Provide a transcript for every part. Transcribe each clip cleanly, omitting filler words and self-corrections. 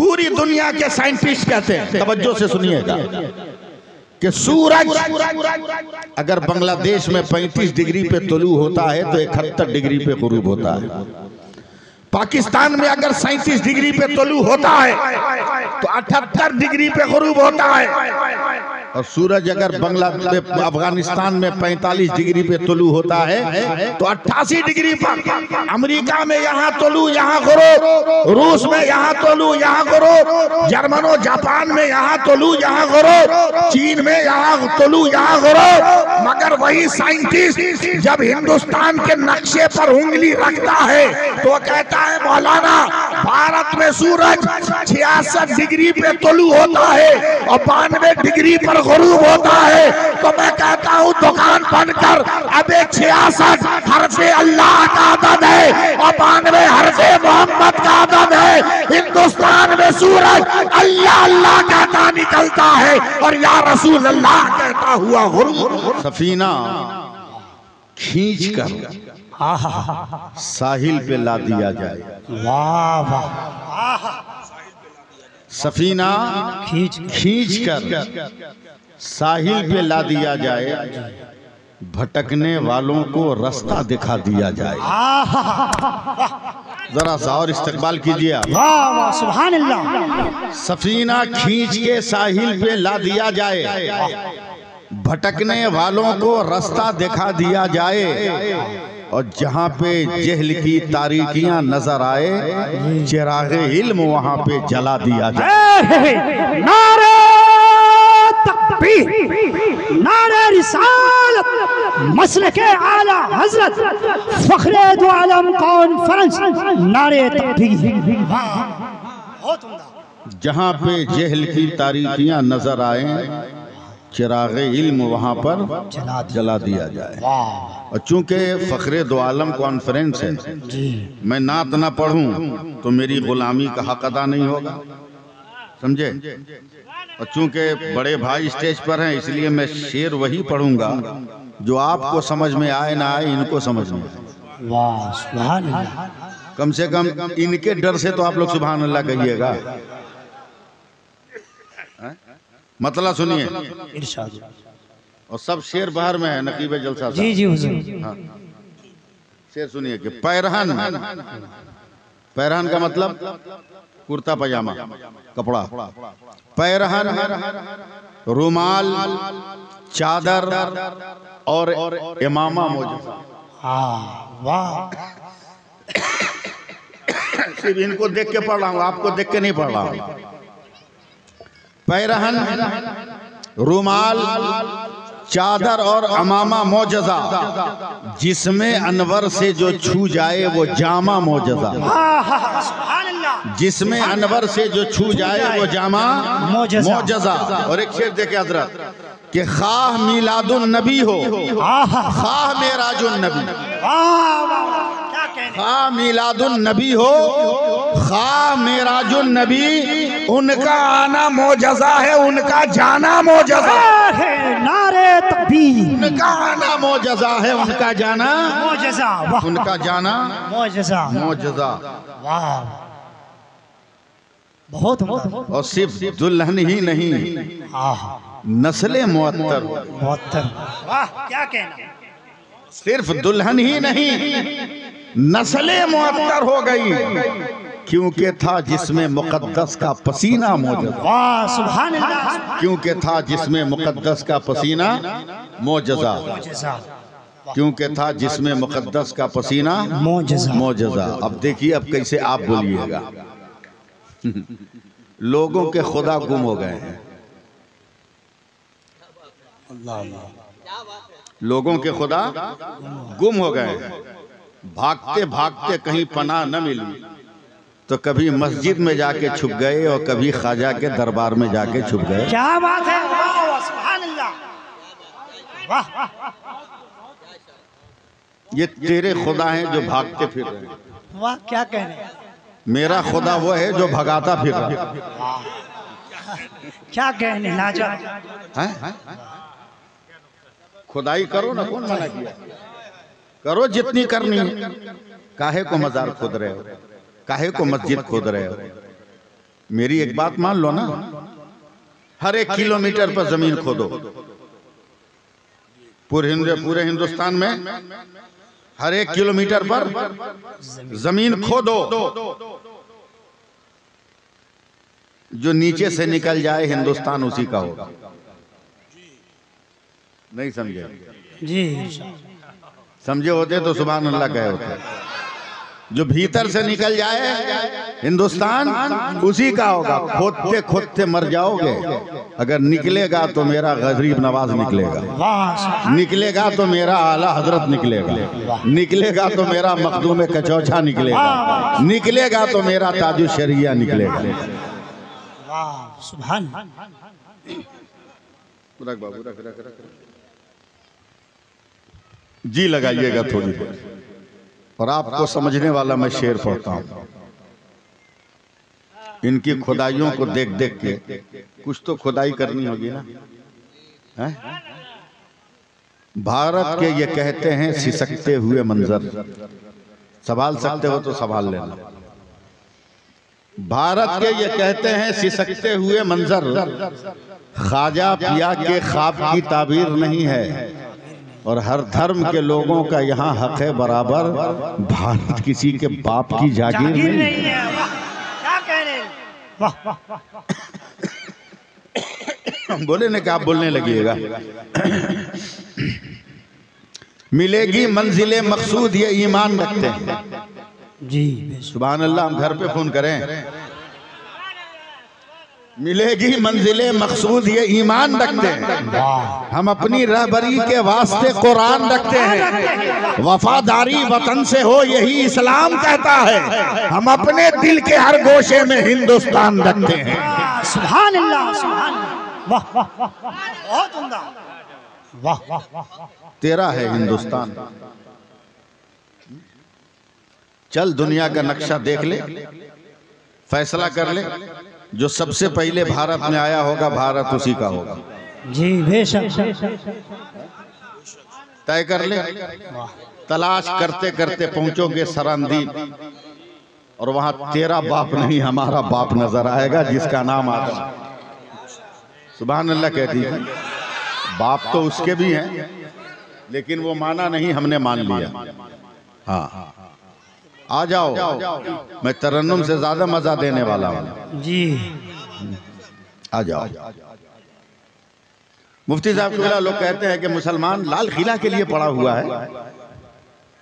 पूरी दुनिया के साइंटिस्ट कहते हैं, तवज्जो से सुनिएगा, कि सूरज अगर बांग्लादेश में 35 डिग्री पे तुलू होता है तो 71 डिग्री पे गुरूब होता है। पाकिस्तान में अगर 37 डिग्री पे तुलू होता है तो 78 डिग्री पे गुरूब होता है। और सूरज अगर बांग्लादेश अफगानिस्तान में 45 डिग्री पे तुलू होता है तो 88 डिग्री पर। अमेरिका में यहाँ तुलू यहाँ गुरूब, रूस में यहाँ तुलू यहाँ गुरूब, जर्मनो जापान में यहाँ तुलू यहाँ गुरूब, चीन में यहाँ तुलू यहाँ गुरूब। मगर वही साइंटिस्ट जब हिंदुस्तान के नक्शे पर उंगली रखता है तो कहता है मौलाना भारत में सूरज 66 डिग्री पे तुलू होता है और 92 डिग्री पर गुरूब होता है। तो मैं कहता हूँ दुकान बंद कर, अब 66 हरफे अल्लाह का आदद है और 92 हरफे मोहम्मद का आदद है। हिंदुस्तान में सूरज अल्लाह अल्लाह कहता निकलता है और या रसूल अल्लाह कहता हुआ गुरूब। सफीना खींच कर साहिल पे ला दिया जाए। वाह वाह। सफीना खींच कर साहिल पे ला दिया जाए, भटकने वालों को रास्ता दिखा दिया जाए। जरा सा और इस्तकबाल कीजिए आप। वाह वाह सुभान अल्लाह। सफीना खींच के साहिल पे ला दिया जाए, भटकने वालों को रास्ता दिखा दिया जाए, और जहाँ पे जहल की तारीकियां नजर आए चिराग इल्म वहाँ पे जला दिया जाए। नारे तकबीर, नारे रिसालत, मसलके आला हजरत, फखरे दो आलम कॉन्फ्रेंस, नारे तकबीर। बहुत उम्दा। जहाँ पे जहल की तारीकियां नजर आए चिराग इल्म वहाँ पर जला दिया जाए। और चूंकि फखरे दो आलम कॉन्फ्रेंस है, मैं नात ना पढ़ूं तो मेरी गुलामी का हक अदा नहीं होगा, समझे। और चूंकि बड़े भाई स्टेज पर हैं इसलिए मैं शेर वही पढ़ूंगा जो आपको समझ में आए ना आए, इनको समझ में आए। वाह सुभान अल्लाह। कम से कम इनके डर से तो आप लोग सुभान अल्लाह कहिएगा। मतलब सुनिए, इरशाद। और सब शेर बाहर में है नकीब जलसा। जी जी हुजूर। हाँ। शेर सुनिए कि पैरहन, पैरहन का मतलब कुर्ता पजामा कपड़ा, पैरहन रुमाल चादर और इमामा मौजूद। हाँ वाह। सिर्फ इनको देख के पढ़ रहा हूँ, आपको देख के नहीं पढ़ रहा हूँ। पैरहन रुमाल चादर और अमामा मौजज़ा, जिसमें अनवर से जो छू जाए वो जामा मौजज़ा। जिसमें अनवर से जो छू जाए वो जामा मौजज़ा। और एक शेर देखे हजरत कि खाह मिलादुन नबी हो, खाह मेराजुन नबी, खाह मिलादुन नबी हो, खाह मेराजुन नबी, उनका आना मौजज़ा है, उनका जाना मौजज़ा। नारे तकबीर। उनका आना मौजज़ा है, उनका जाना मौजज़ा। उनका जाना मौजज़ा मौजज़ा। वाह बहुत। और सिर्फ दुल्हन ही नहीं, नस्ले मुअत्तर। वाह क्या कहना। सिर्फ दुल्हन ही नहीं, नस्ले मुअत्तर हो गई, क्योंकि था जिसमें मुकद्दस का पसीना मौजूद। वाह सुभान अल्लाह। क्योंकि था जिसमें मुकद्दस का पसीना मौजज़ा, क्योंकि था जिसमें मुकद्दस का पसीना मौजज़ा। अब देखिए अब कैसे आप बोलिएगा। लोगों के खुदा गुम हो गए हैं, लोगों के खुदा गुम हो गए हैं। भागते भागते कहीं पनाह न मिली तो कभी मस्जिद में जाके छुप गए और कभी ख्वाजा के दरबार में जाके छुप गए। क्या बात है। वाह सुभान अल्लाह। वाह ये तेरे खुदा हैं जो भागते फिर रहे हैं। वाह क्या कह रहे हैं। मेरा खुदा वो है जो भगाता फिर रहा है। क्या कहने लाजवाब। खुदाई करो ना, कौन मना किया, करो जितनी करनी है। काहे को मजार खोद रहे हो, काहे को मस्जिद खोद रहे हो। मेरी एक बात मान लो ना, हर 1 किलोमीटर पर जमीन खोदो, पूरे हिंदुस्तान में हर 1 किलोमीटर पर जमीन खोदो, जो नीचे से निकल जाए हिंदुस्तान उसी का होगा। नहीं समझे जी, समझे होते तो सुभान अल्लाह कहे होते। जो भीतर से निकल जाए हिंदुस्तान उसी का होगा। खोदते खोदते मर जाओगे, अगर निकलेगा तो मेरा गरीब नवाज निकलेगा, निकलेगा तो मेरा आला हजरत निकलेगा, निकलेगा तो मेरा मखदूम कचौछा निकलेगा, निकलेगा तो मेरा ताजु शरिया निकलेगा। सुभान। जी लगाइएगा थोड़ी देर, और आपको समझने वाला मैं शेर पढ़ता हूं। इनकी खुदाइयों को देख देख के कुछ तो खुदाई करनी होगी ना, है? भारत के ये कहते हैं सिसकते हुए मंजर, संभाल सकते हो तो संभाल लेना। भारत के ये कहते हैं सिसकते हुए मंजर, ख्वाजा पिया के ख्वाब की ताबीर नहीं है, और हर धर्म के लोगों का यहाँ हक है बराबर, भारत किसी के बाप की जागीर नहीं है। क्या कह रहे हैं? बोले ना कि आप बोलने लगिएगा। मिलेगी मंजिले मकसूद ये ईमान रखते हैं। जी सुभान अल्लाह। हम घर पे फोन करें, मिलेगी मंजिले मकसूद ये ईमान रखते हैं, हम अपनी रहबरी के वास्ते कुरान रखते हैं, वफादारी वतन से हो यही इस्लाम कहता है, हम अपने दिल के हर गोशे में हिंदुस्तान रखते हैं। सुभान अल्लाह, सुभान अल्लाह। वाह वाह वाह, बहुत उम्दा। वाह वाह वाह, तेरा है हिंदुस्तान। चल दुनिया का नक्शा देख ले, फैसला कर ले, जो सबसे पहले भारत में आया होगा भारत उसी का होगा। जी बेशक, तय कर ले। तलाश करते करते पहुंचोगे सरांदीप, और वहां तेरा बाप नहीं हमारा बाप नजर आएगा, जिसका नाम आदम। सुभान अल्लाह कहती है। बाप तो उसके भी हैं, लेकिन वो माना नहीं, हमने मान लिया। हाँ आ जाओ, मैं तरन्नुम से ज्यादा मजा देने वाला हूँ जी। आ जाओ। मुफ्ती साहब के लोग कहते हैं कि मुसलमान लाल किला के लिए पड़ा हुआ है,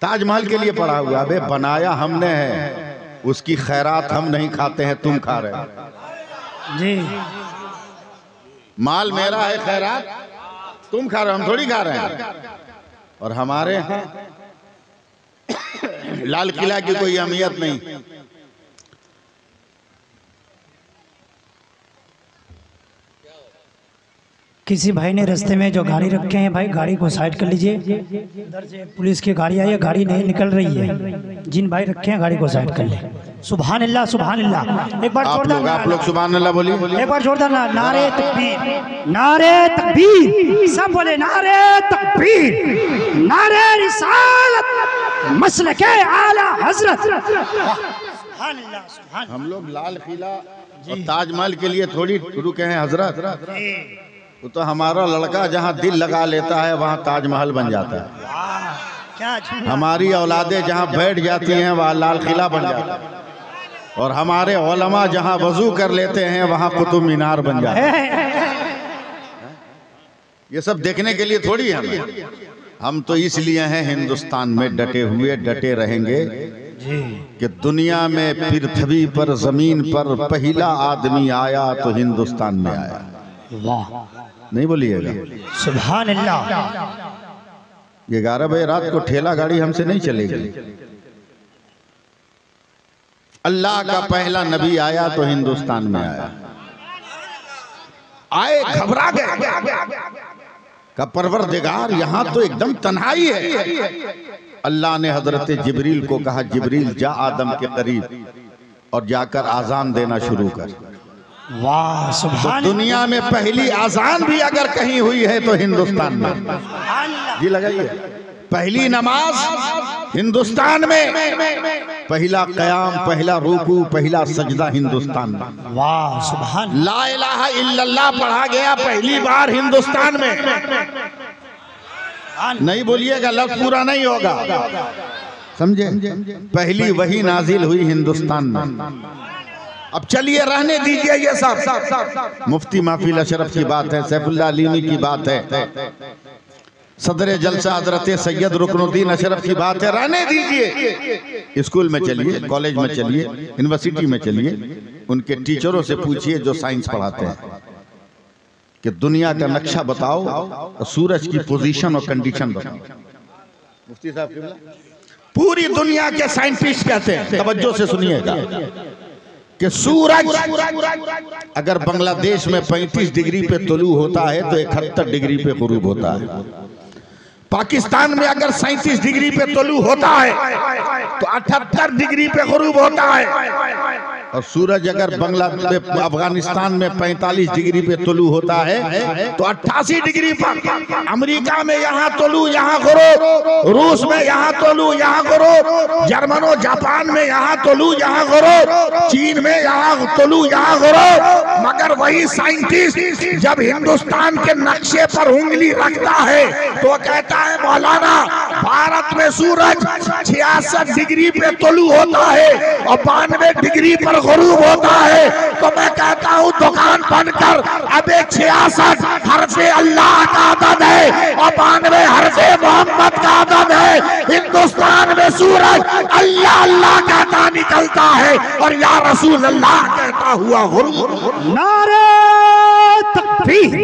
ताजमहल के लिए पड़ा हुआ है। अबे बनाया हमने है, उसकी खैरात हम नहीं खाते हैं, तुम खा रहे हो जी। माल मेरा है, खैरात तुम खा रहे हो, हम थोड़ी खा रहे हैं। और हमारे यहाँ लाल किला की कोई अहमियत नहीं। किसी भाई ने रास्ते में जो गाड़ी रखे हैं, भाई गाड़ी को साइड कर लीजिए। इधर से पुलिस की गाड़ी आई है, गाड़ी नहीं निकल रही है। जिन भाई रखे हैं गाड़ी को साइड कर ले। सुभान अल्लाह, सुभान अल्लाह। एक बार आप लोग सुभान अल्लाह बोलिए। एक बार जोरदार नारे तकबीर, नारे तकबीर, सब बोले नारे तकबीर, नारे रिसालत, मसलके आला हजरत। सुभान अल्लाह, सुभान। हम लोग लाल किला और ताजमहल के लिए थोड़ी रुके हैं हजरत। वो तो हमारा लड़का जहाँ दिल लगा लेता है वहाँ ताजमहल बन जाता है। क्या हमारी औलादे जहाँ बैठ जाती हैं वहाँ लाल किला बन जाता है, और हमारे उलमा जहाँ वजू कर लेते हैं वहाँ कुतुब मीनार बन जाता है। ये सब देखने के लिए थोड़ी है। हम तो इसलिए हैं हिंदुस्तान में डटे हुए, डटे रहेंगे कि दुनिया में पृथ्वी पर जमीन पर पहला आदमी आया तो हिंदुस्तान में आया। वाह, नहीं बोलिएगा सुभान अल्लाह। 11 बजे रात को ठेला गाड़ी हमसे नहीं चलेगी। अल्लाह का पहला नबी आया तो हिंदुस्तान में आया। आए घबरा गए का परवरदिगार, यहाँ तो एकदम तन्हाई है। अल्लाह ने हजरत जिब्रील को कहा, जिब्रील जा आदम के करीब और जाकर आजान देना शुरू कर। वाह, सुभान। तो दुनिया में पहली आजान भी अगर कहीं हुई है तो हिंदुस्तान में। जी लगाइए। पहली नमाज हिंदुस्तान में, पहला क़याम, पहला रुकू, पहला सजदा हिंदुस्तान में। वाह सुभान। ला इलाहा इल्लल्लाह पढ़ा गया पहली बार हिंदुस्तान में। नहीं बोलिएगा, लफ्ज पूरा नहीं होगा, समझे? पहली वही नाजिल हुई हिंदुस्तान में। अब चलिए रहने दीजिए ये सब। मुफ्ती महफिल अशरफ की बात है, सैफुल्लाह अलीमी की बात है, सदर जलसा हजरत सैयद रुकनुद्दीन अशरफ की बात है, रहने दीजिए। स्कूल में चलिए, कॉलेज में चलिए, यूनिवर्सिटी में चलिए, उनके टीचरों से पूछिए जो साइंस पढ़ाते हैं कि दुनिया का नक्शा बताओ और सूरज की पोजीशन और कंडीशन बताओ। मुफ्ती साहब पूरी दुनिया के साइंटिस्ट कहते हैं, तवज्जो से सुनिएगा, कि सूरज अगर बांग्लादेश में 35 डिग्री पे तुलू होता है तो 71 डिग्री पे गुरूब होता है। पाकिस्तान में अगर 37 डिग्री पे तुलू होता है तो 78 डिग्री पे गुरूब होता है। और सूरज अगर बांग्लादेश अफगानिस्तान में 45 डिग्री पे तुलू होता है तो 88 डिग्री पर। अमेरिका में यहाँ तुलू यहाँ गुरूब, रूस में यहाँ तुलू यहाँ गुरूब, जर्मनो जापान में यहाँ तुलू यहाँ गुरूब, चीन में यहाँ तुलू यहाँ गुरूब। मगर वही साइंटिस्ट जब हिंदुस्तान के नक्शे पर उंगली रखता है तो कहता है मौलाना भारत में सूरज 66 डिग्री पे तुलू होता है और 92 डिग्री पर गुरूब होता है। तो मैं कहता हूँ दुकान बंद कर, अब 66 हरफे अल्लाह का अदद है और 92 हरफे मोहम्मद का अदद है। हिंदुस्तान में सूरज अल्लाह अल्लाह कहता निकलता है और या रसूल अल्लाह कहता हुआ गुरूब। नारे तकबीर।